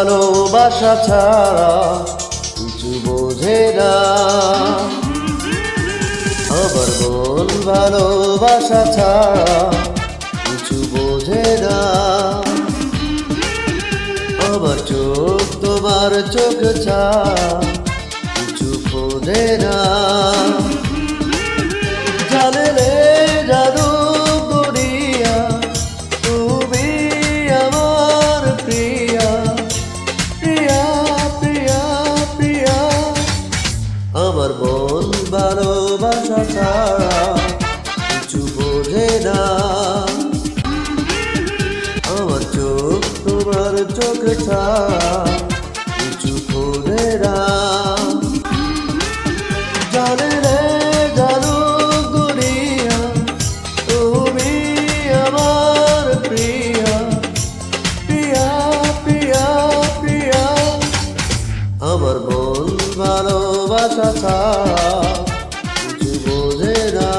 ভালোবাসা ছাড়া কিছু বোঝে না। আমার মন ভালোবাসা ছাড়া কিছু বোঝে না। আমার চোখ তোমার চোখ ছাড়া কিছু বোঝে না। জানলে জাদু করিয়া তুমি আমার প্রিয়া, প্রিয়া, প্রিয়া, প্রিয়া। আমার মন ভালোবাসা ছাড়া কিছু বোঝে না। আমার চোখ তোমার চোখ ছাড়া কিছু বোঝে না। জানলে জাদু করিয়া তুমি আমার প্রিয়া, প্রিয়া, প্রিয়া, প্রিয়া। আমার মন ভালোবাসা ছাড়া কিছু বোঝে না।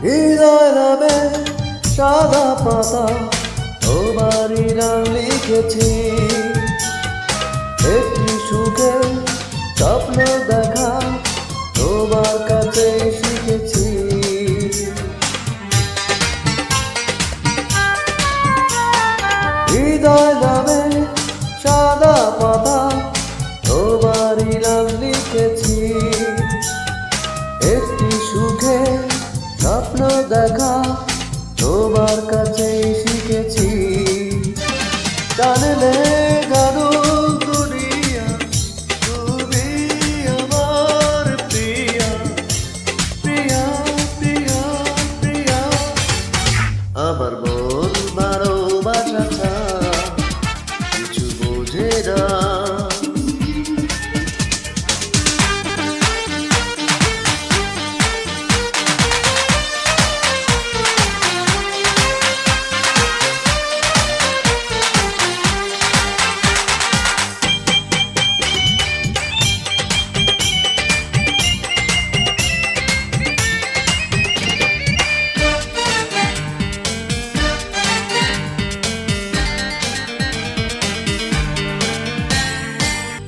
হৃদয় নামে সাদা পাতা তোমারই নাম লিখেছি। একটি সুখে স্বপ্ন দেখা তোমার কাছে শিখেছি। হৃদয় নামে সাদা পাতা তোমারই নাম লিখেছি। একটি সুখে স্বপ্ন দেখা তোমার কাছে শিখেছি। জানলে গানো করিয়া তুমি আমার প্রিয়া, প্রিয়া, প্রিয়া, প্রিয়া। আমার মন ভালোবাসা ছাড়া কিছু বোঝে না।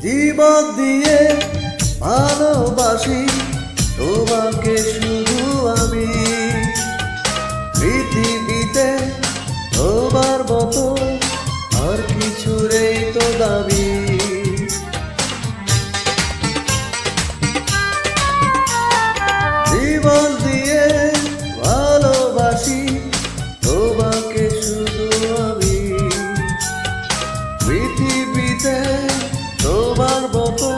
জীবন দিয়ে ভালোবাসি তোমাকে শুধু আমি। পৃথিবীতে তোমার মতো আর কিছু নেই তো দাবি। জীবন দিয়ে ভালোবাসি তোমাকে শুধু আমি। পৃথিবীতে তোমার মতো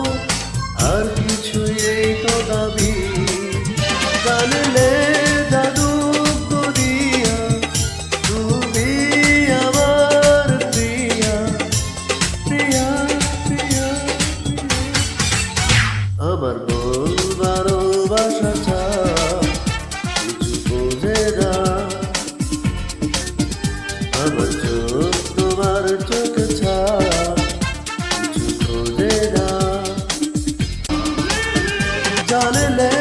আর কিছুই নেই তো দাবি। জানলে জাদু করিয়া তুমি আমার প্রিয়া, প্রিয়া, প্রিয়া, আমার মন ভালোবাসা ছাড়া কিছু বোঝে না। আমার চোখ তোমার চোখ ছাড়া জানলে